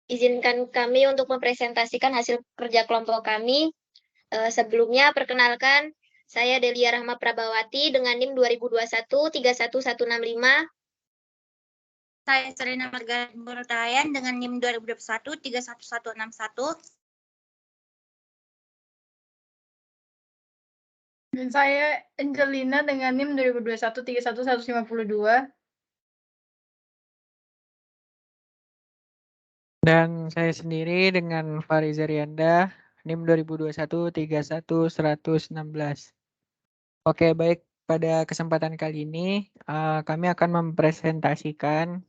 Izinkan kami untuk mempresentasikan hasil kerja kelompok kami. Sebelumnya perkenalkan, saya Delia Rahma Prabawati dengan NIM 2021 31165. Saya Serena Margaret Murtayan dengan NIM 2021 31161. Dan saya Angelina dengan NIM 2021 31152. Dan saya sendiri dengan Fariza Rianda, NIM 2021 31116. Oke, baik. Pada kesempatan kali ini, kami akan mempresentasikan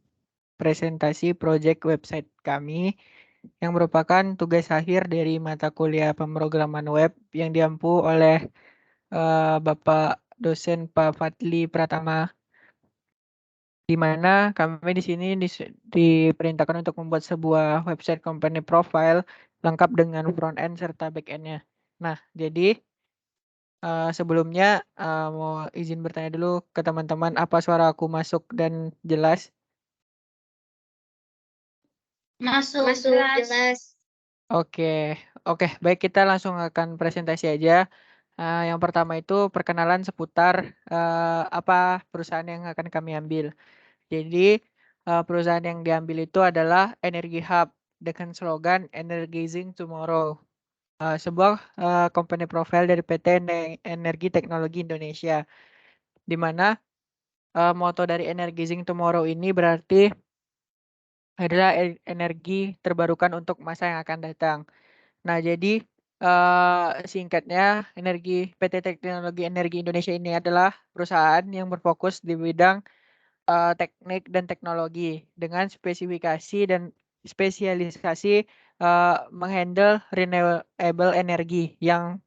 presentasi proyek website kami yang merupakan tugas akhir dari mata kuliah pemrograman web yang diampu oleh Bapak dosen Pak Fadli Pratama, di mana kami di sini diperintahkan untuk membuat sebuah website company profile lengkap dengan front end serta back end-nya. Nah, jadi sebelumnya mau izin bertanya dulu ke teman-teman, apa suara aku masuk dan jelas? Masuk jelas. Oke, baik, kita langsung akan presentasi aja. Yang pertama itu perkenalan seputar apa perusahaan yang akan kami ambil. Jadi perusahaan yang diambil itu adalah Energy Hub dengan slogan Energizing Tomorrow. Sebuah company profile dari PT Energi Teknologi Indonesia, di mana moto dari Energizing Tomorrow ini berarti adalah energi terbarukan untuk masa yang akan datang. Nah, jadi singkatnya PT Teknologi Energi Indonesia ini adalah perusahaan yang berfokus di bidang teknik dan teknologi dengan spesifikasi dan spesialisasi menghandle renewable energy yang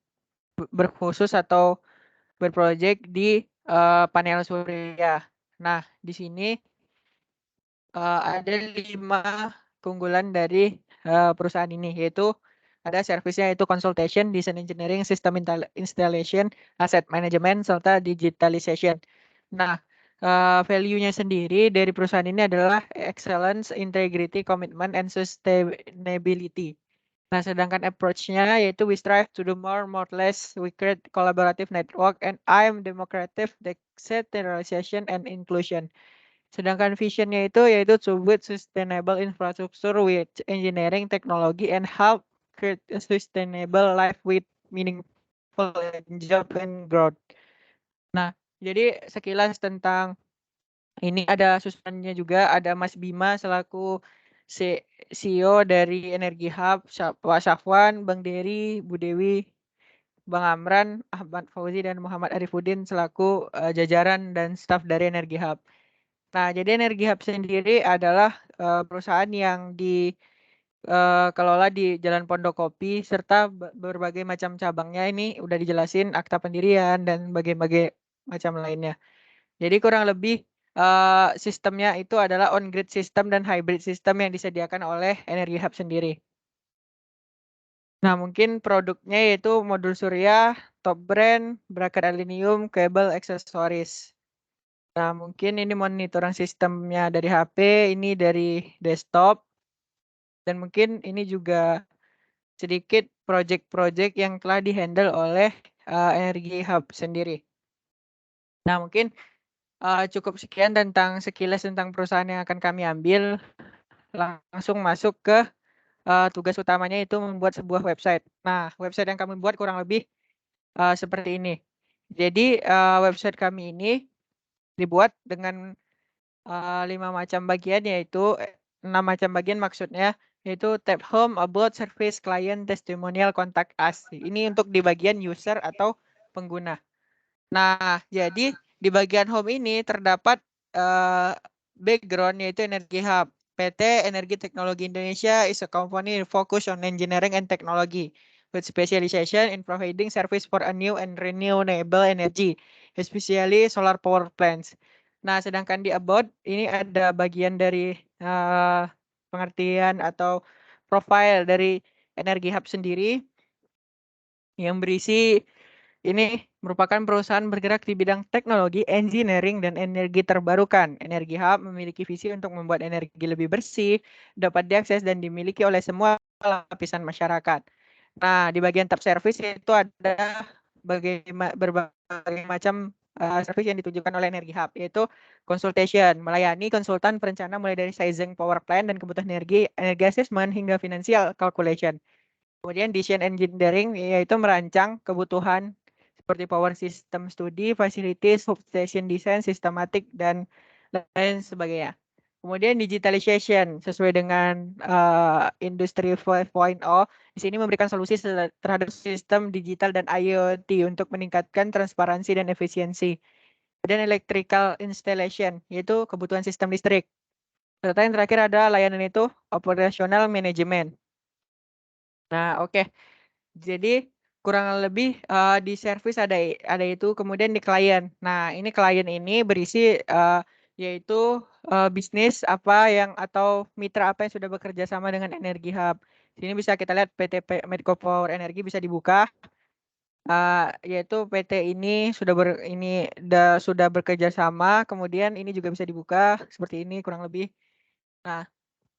berkhusus atau berproyek di panel surya. Nah, di sini ada 5 keunggulan dari perusahaan ini, yaitu ada servisnya yaitu consultation, design engineering, system installation, asset management, serta digitalization. Nah, value-nya sendiri dari perusahaan ini adalah excellence, integrity, commitment, and sustainability. Nah, sedangkan approach-nya yaitu we strive to do more less, we create collaborative network, and I'm democratic, decentralization, and inclusion. Sedangkan vision-nya itu yaitu to build sustainable infrastructure with engineering, technology, and help create a sustainable life with meaningful job and growth. Nah, jadi sekilas tentang ini, ada susunannya juga, ada Mas Bima selaku CEO dari Energy Hub, Pak Syafwan, Bang Dery, Bu Dewi, Bang Amran, Ahmad Fauzi, dan Muhammad Arifuddin selaku jajaran dan staf dari Energy Hub. Nah, jadi Energy Hub sendiri adalah perusahaan yang dikelola di Jalan Pondokopi serta berbagai macam cabangnya. Ini udah dijelasin akta pendirian dan berbagai macam lainnya. Jadi kurang lebih sistemnya itu adalah on-grid system dan hybrid system yang disediakan oleh Energy Hub sendiri. Nah, mungkin produknya yaitu modul surya, top brand, bracket aluminium, kabel, aksesoris. Nah, mungkin ini monitoring sistemnya dari HP, ini dari desktop, dan mungkin ini juga sedikit project-project yang telah dihandle oleh Energy Hub sendiri. Nah, mungkin cukup sekian tentang sekilas tentang perusahaan yang akan kami ambil. Langsung masuk ke tugas utamanya, itu membuat sebuah website. Nah, website yang kami buat kurang lebih seperti ini. Jadi website kami ini dibuat dengan 5 macam bagian, yaitu 6 macam bagian maksudnya, yaitu tab home, about, service, client, testimonial, contact us. Ini untuk di bagian user atau pengguna. Nah, jadi di bagian home ini terdapat background yaitu Energy Hub. PT Energi Teknologi Indonesia is a company focused on engineering and technology with specialization in providing service for a new and renewable energy, especially solar power plants. Nah, sedangkan di about ini ada bagian dari pengertian atau profile dari Energy Hub sendiri yang berisi ini merupakan perusahaan bergerak di bidang teknologi, engineering, dan energi terbarukan. Energi Hub memiliki visi untuk membuat energi lebih bersih, dapat diakses dan dimiliki oleh semua lapisan masyarakat. Nah, di bagian tab service itu ada berbagai macam service yang ditujukan oleh Energi Hub, yaitu consultation, melayani konsultan perencana mulai dari sizing power plant dan kebutuhan energi assessment hingga financial calculation. Kemudian design engineering yaitu merancang kebutuhan seperti power system study, facilities, substation design, sistematik, dan lain sebagainya. Kemudian digitalization sesuai dengan industri 4.0. Di sini memberikan solusi terhadap sistem digital dan IoT untuk meningkatkan transparansi dan efisiensi. Kemudian electrical installation yaitu kebutuhan sistem listrik. Serta yang terakhir ada layanan itu operational management. Nah, oke. Jadi kurang lebih di service ada itu, kemudian di klien. Nah, ini klien ini berisi yaitu bisnis apa yang atau mitra apa yang sudah bekerja sama dengan Energi Hub. Sini bisa kita lihat PT Medco Power Energy bisa dibuka. Yaitu PT ini sudah bekerja sama, kemudian ini juga bisa dibuka seperti ini kurang lebih. Nah,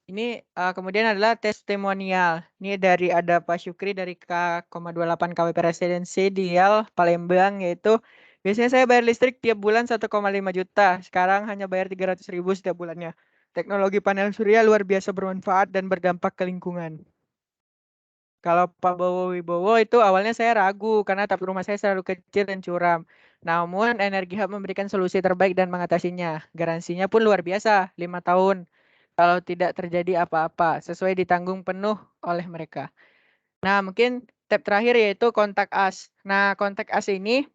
ini kemudian adalah testimonial. Ini ada Pak Syukri dari K,28 KWP Residensial Palembang, yaitu biasanya saya bayar listrik tiap bulan 1,5 juta. Sekarang hanya bayar 300.000 setiap bulannya. Teknologi panel surya luar biasa bermanfaat dan berdampak ke lingkungan. Kalau Pak Bowo Wibowo itu awalnya saya ragu karena atap rumah saya selalu kecil dan curam. Namun Energi Hub memberikan solusi terbaik dan mengatasinya. Garansinya pun luar biasa, 5 tahun. Kalau tidak terjadi apa-apa, sesuai ditanggung penuh oleh mereka. Nah, mungkin tab terakhir yaitu kontak us. Nah, kontak us ini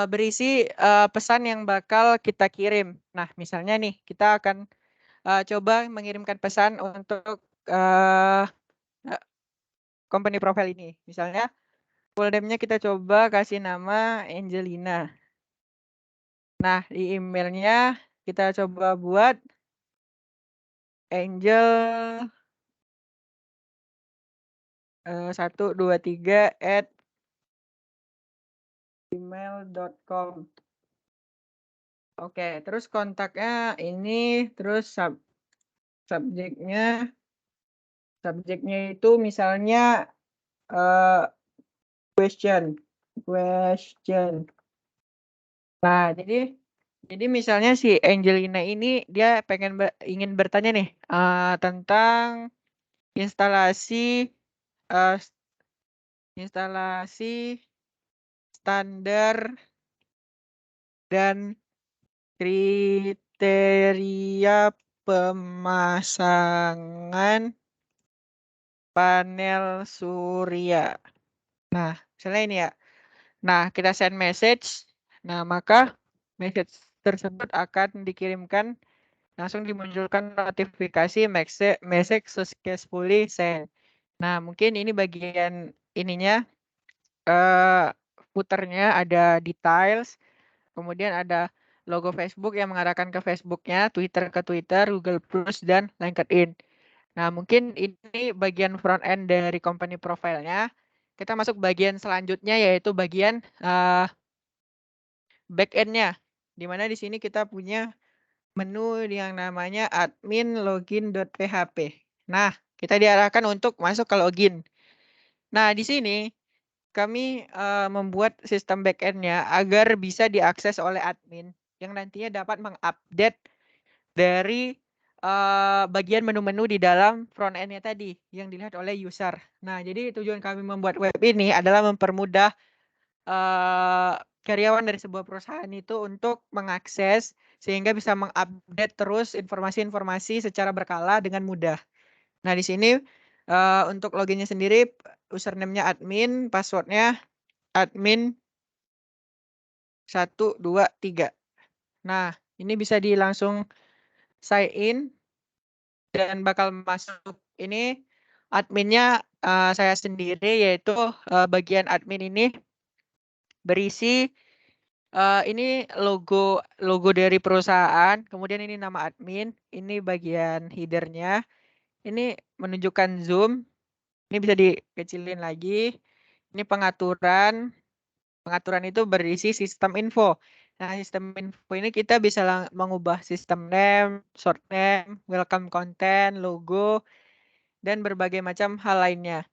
berisi pesan yang bakal kita kirim. Nah, misalnya nih, kita akan coba mengirimkan pesan untuk company profile ini. Misalnya, full name-nya kita coba kasih nama Angelina. Nah, di emailnya kita coba buat Angel 123@gmail.com. Oke, terus kontaknya ini, terus subjeknya itu misalnya question. Nah, jadi misalnya si Angelina ini dia ingin bertanya nih tentang instalasi standar dan kriteria pemasangan panel surya. Nah, misalnya ini ya. Nah, kita send message. Nah, maka message tersebut akan dikirimkan, langsung dimunculkan notifikasi message successfully sent. Nah, mungkin ini bagian ininya, footernya ada details, kemudian ada logo Facebook yang mengarahkan ke Facebooknya, Twitter ke Twitter, Google Plus, dan LinkedIn. Nah, mungkin ini bagian front end dari company profile-nya. Kita masuk bagian selanjutnya, yaitu bagian back end-nya. Di mana di sini kita punya menu yang namanya admin login.php. Nah, kita diarahkan untuk masuk ke login. Nah, di sini kami membuat sistem back-end-nya agar bisa diakses oleh admin yang nantinya dapat mengupdate dari bagian menu-menu di dalam front end-nya tadi yang dilihat oleh user. Nah, jadi tujuan kami membuat web ini adalah mempermudah karyawan dari sebuah perusahaan itu untuk mengakses sehingga bisa mengupdate terus informasi-informasi secara berkala dengan mudah. Nah, di sini untuk loginnya sendiri, username-nya admin, password-nya admin 123. Nah, ini bisa langsung sign in dan bakal masuk. Ini adminnya saya sendiri, yaitu bagian admin ini berisi ini logo dari perusahaan, kemudian ini nama admin, ini bagian header-nya, ini menunjukkan Zoom, ini bisa dikecilin lagi, Ini pengaturan. Pengaturan itu berisi sistem info. Nah, sistem info ini kita bisa mengubah sistem name, short name, welcome content, logo, dan berbagai macam hal lainnya.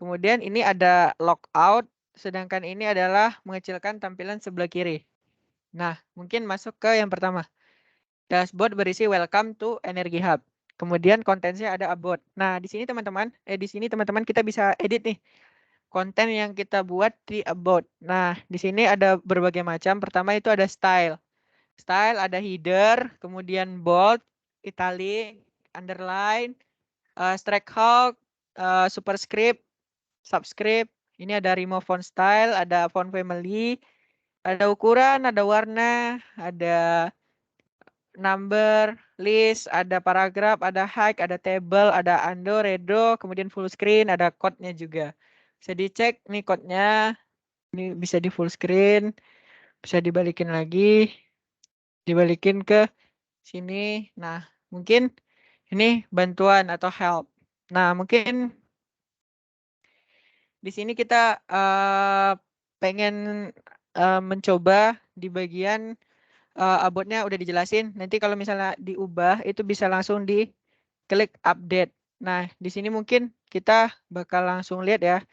Kemudian ini ada logout, sedangkan ini adalah mengecilkan tampilan sebelah kiri. Nah, mungkin masuk ke yang pertama. Dashboard berisi welcome to Energy Hub. Kemudian kontennya ada about. Nah, di sini teman-teman, kita bisa edit nih konten yang kita buat di about. Nah, di sini ada berbagai macam. Pertama itu ada style. Style ada header, kemudian bold, italic, underline, strikeout, superscript, subscript. Ini ada remove font style, ada font family, ada ukuran, ada warna, ada number, list, ada paragraf, ada hike, ada table, ada undo, redo, kemudian full screen, ada code-nya juga. Bisa dicek nih code-nya, ini bisa di full screen, bisa dibalikin lagi, dibalikin ke sini. Nah, mungkin ini bantuan atau help. Nah, mungkin di sini kita pengen mencoba di bagian about-nya udah dijelasin. Nanti kalau misalnya diubah itu bisa langsung diklik update. Nah, di sini mungkin kita bakal langsung lihat ya.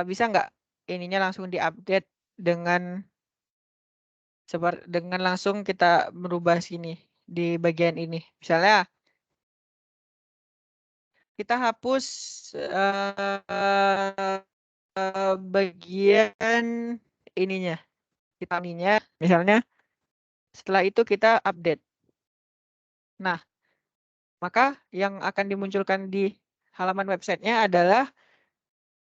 Bisa nggak ininya langsung diupdate dengan langsung kita merubah sini di bagian ini. Misalnya kita hapus bagian ininya. Misalnya setelah itu kita update. Nah, maka yang akan dimunculkan di halaman websitenya adalah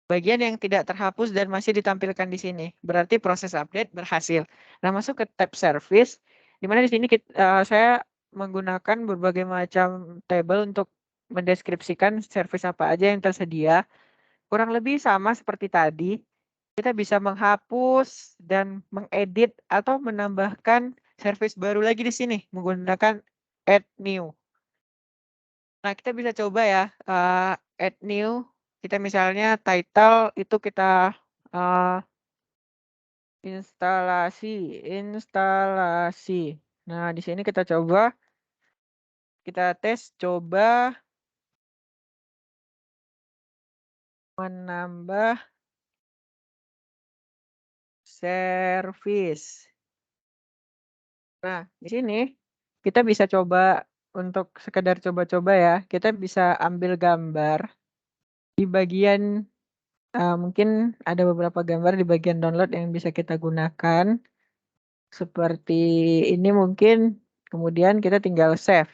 bagian yang tidak terhapus dan masih ditampilkan di sini. Berarti proses update berhasil. Nah, masuk ke tab service, di mana di sini saya menggunakan berbagai macam table untuk mendeskripsikan service apa aja yang tersedia. Kurang lebih sama seperti tadi. Kita bisa menghapus dan mengedit atau menambahkan service baru lagi di sini menggunakan add new. Nah, kita bisa coba ya add new. Kita misalnya title itu kita instalasi. Nah, di sini kita coba, kita tes coba menambah service. Nah, di sini kita bisa coba untuk sekedar coba-coba ya. Kita bisa ambil gambar di bagian mungkin ada beberapa gambar di bagian download yang bisa kita gunakan. Seperti ini mungkin, kemudian kita tinggal save.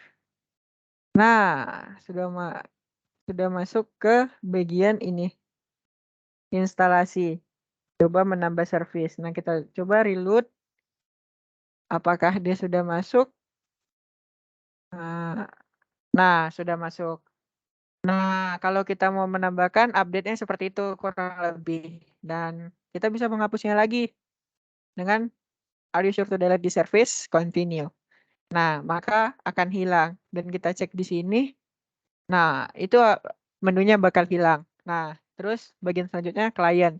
Nah, sudah masuk ke bagian ini. Instalasi. Coba menambah service. Nah, kita coba reload. Apakah dia sudah masuk? Nah, sudah masuk. Nah, kalau kita mau menambahkan update-nya seperti itu kurang lebih. Dan kita bisa menghapusnya lagi dengan are you sure to delete the service? Continue. Nah, maka akan hilang. Dan kita cek di sini. Nah, itu menunya bakal hilang. Nah, terus bagian selanjutnya klien.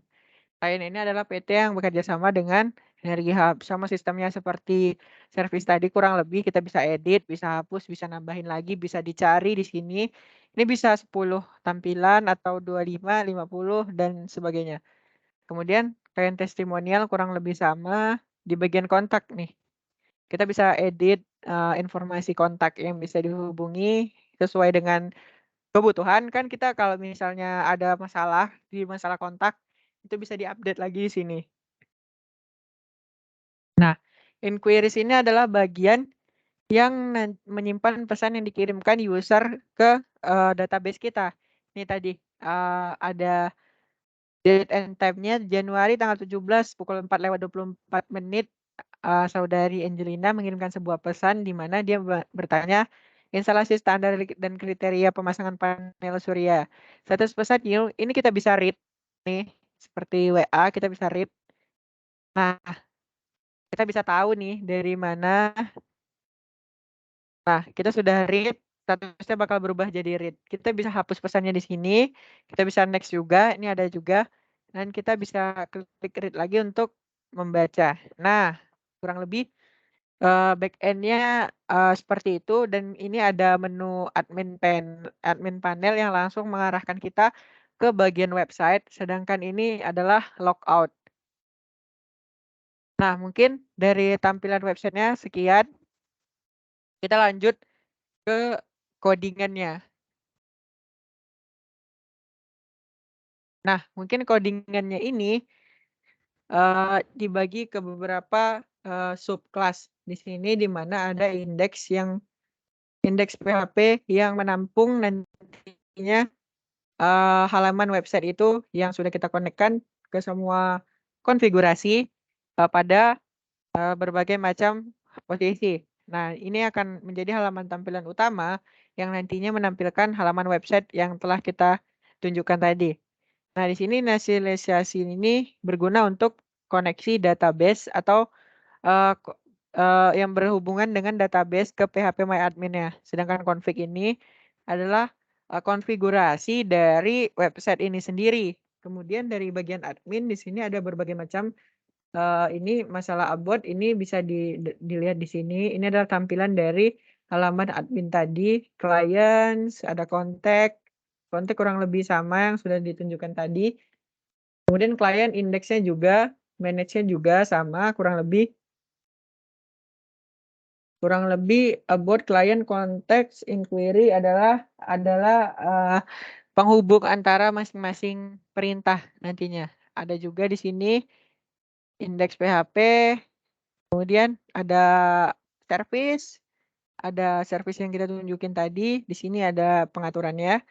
Klien ini adalah PT yang bekerja sama dengan Energy Hub. Sama sistemnya seperti service tadi kurang lebih kita bisa edit, bisa hapus, bisa nambahin lagi, bisa dicari di sini. Ini bisa 10 tampilan atau 25, 50 dan sebagainya. Kemudian klien testimonial kurang lebih sama di bagian kontak nih. Kita bisa edit informasi kontak yang bisa dihubungi sesuai dengan kebutuhan. Kan kita kalau misalnya ada masalah di masalah kontak itu bisa diupdate lagi di sini. Nah, inquiries ini adalah bagian yang menyimpan pesan yang dikirimkan user ke database kita. Ini tadi ada date and time-nya Januari tanggal 17 pukul 4:24 saudari Angelina mengirimkan sebuah pesan di mana dia bertanya instalasi standar dan kriteria pemasangan panel surya. Status pesan ini kita bisa read nih seperti WA kita bisa read. Nah, kita bisa tahu nih dari mana. Nah, kita sudah read, statusnya bakal berubah jadi read. Kita bisa hapus pesannya di sini, kita bisa next juga, ini ada juga. dan kita bisa klik read lagi untuk membaca. Nah, kurang lebih back-end-nya seperti itu, dan ini ada menu admin panel yang langsung mengarahkan kita ke bagian website, sedangkan ini adalah logout. Nah, mungkin dari tampilan websitenya sekian. Kita lanjut ke codingannya. Nah, mungkin codingannya ini dibagi ke beberapa subclass. Di sini di mana ada indeks PHP yang menampung nantinya halaman website itu yang sudah kita konekkan ke semua konfigurasi pada berbagai macam posisi. Nah, ini akan menjadi halaman tampilan utama yang nantinya menampilkan halaman website yang telah kita tunjukkan tadi. Nah, di sini inisialisasi ini berguna untuk koneksi database atau yang berhubungan dengan database ke phpMyAdmin-nya. Sedangkan config ini adalah konfigurasi dari website ini sendiri. Kemudian dari bagian admin di sini ada berbagai macam ini masalah about ini bisa dilihat di sini. Ini adalah tampilan dari halaman admin tadi, clients, ada kontak kurang lebih sama yang sudah ditunjukkan tadi. Kemudian client indeksnya juga, manage-nya juga sama kurang lebih about client context inquiry adalah penghubung antara masing-masing perintah nantinya. Ada juga di sini indeks PHP, kemudian ada service yang kita tunjukin tadi. Di sini ada pengaturannya.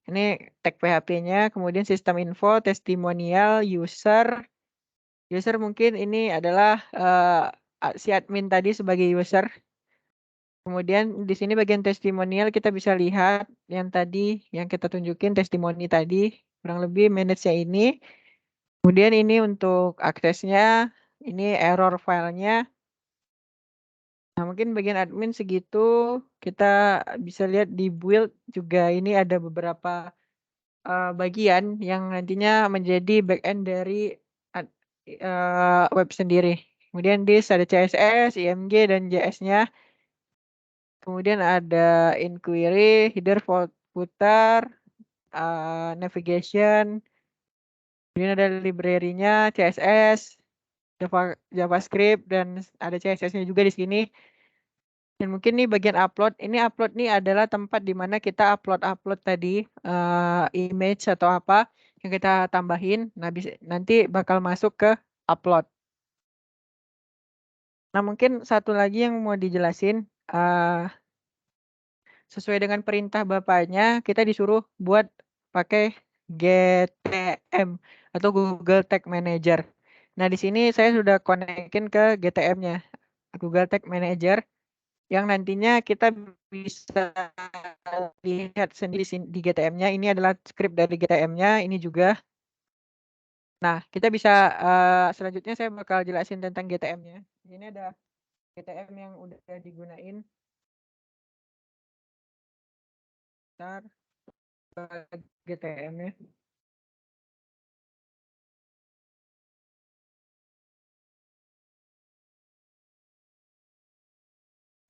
Ini tag PHP-nya, kemudian sistem info, testimonial, user. User mungkin ini adalah si admin tadi sebagai user. Kemudian di sini bagian testimonial kita bisa lihat yang tadi yang kita tunjukin testimoni tadi kurang lebih manage-nya ini. Kemudian ini untuk aksesnya, ini error filenya. Nah, mungkin bagian admin segitu. Kita bisa lihat di build juga ini ada beberapa bagian yang nantinya menjadi backend dari web sendiri. Kemudian disk ada CSS, IMG, dan JS-nya. Kemudian ada inquiry, header, footer, navigation. Kemudian ada library-nya, CSS, JavaScript, dan ada CSS-nya juga di sini. Dan mungkin nih bagian upload. Ini upload nih adalah tempat di mana kita upload tadi image atau apa yang kita tambahin. Nah, nanti bakal masuk ke upload. Nah, mungkin satu lagi yang mau dijelasin. Sesuai dengan perintah bapaknya, kita disuruh buat pakai GTM atau Google Tag Manager. Nah, di sini saya sudah konekin ke GTM-nya, Google Tag Manager, yang nantinya kita bisa lihat sendiri di GTM-nya. Ini adalah script dari GTM-nya, ini juga. Nah, kita bisa selanjutnya saya bakal jelasin tentang GTM-nya. Ini ada GTM yang udah digunain. Bentar, GTM-nya.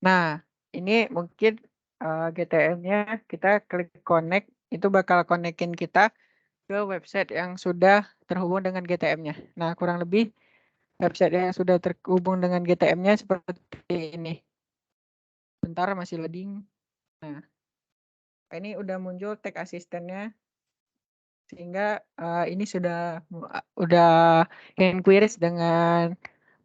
Nah, ini mungkin GTM-nya kita klik connect, itu bakal konekin kita ke website yang sudah terhubung dengan GTM-nya. Nah, kurang lebih website yang sudah terhubung dengan GTM-nya seperti ini. Bentar masih loading. Nah, ini udah muncul tag asistennya, sehingga ini sudah inquiries dengan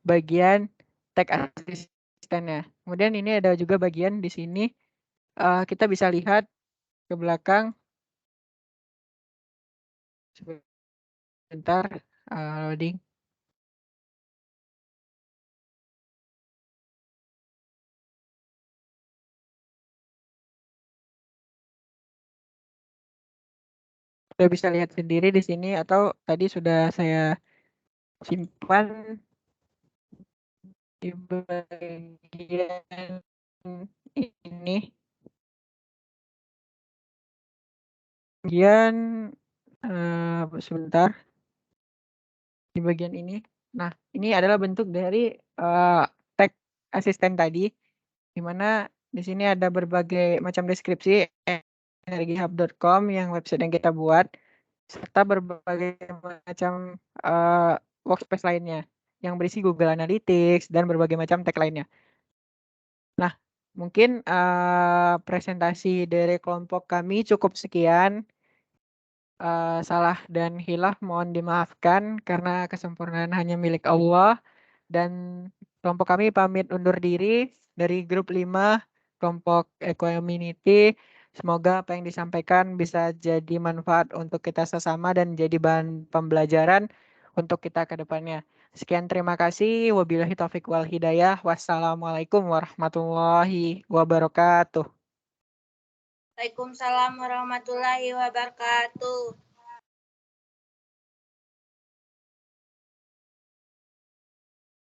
bagian tag asistennya. Kemudian ini ada juga bagian di sini kita bisa lihat ke belakang. Sebentar loading. Sudah bisa lihat sendiri di sini atau tadi sudah saya simpan di bagian ini. Kemudian sebentar. di bagian ini. Nah, ini adalah bentuk dari tag asisten tadi, di mana di sini ada berbagai macam deskripsi energihub.com yang website yang kita buat, serta berbagai macam workspace lainnya yang berisi Google Analytics dan berbagai macam tag lainnya. Nah, mungkin presentasi dari kelompok kami cukup sekian. Salah dan hilaf mohon dimaafkan karena kesempurnaan hanya milik Allah. Dan kelompok kami pamit undur diri dari grup 5 kelompok Eco-Community. Semoga apa yang disampaikan bisa jadi manfaat untuk kita sesama dan jadi bahan pembelajaran untuk kita ke depannya. Sekian, terima kasih. Wabillahi taufiq wal hidayah. Wassalamualaikum warahmatullahi wabarakatuh. Waalaikumsalam warahmatullahi wabarakatuh.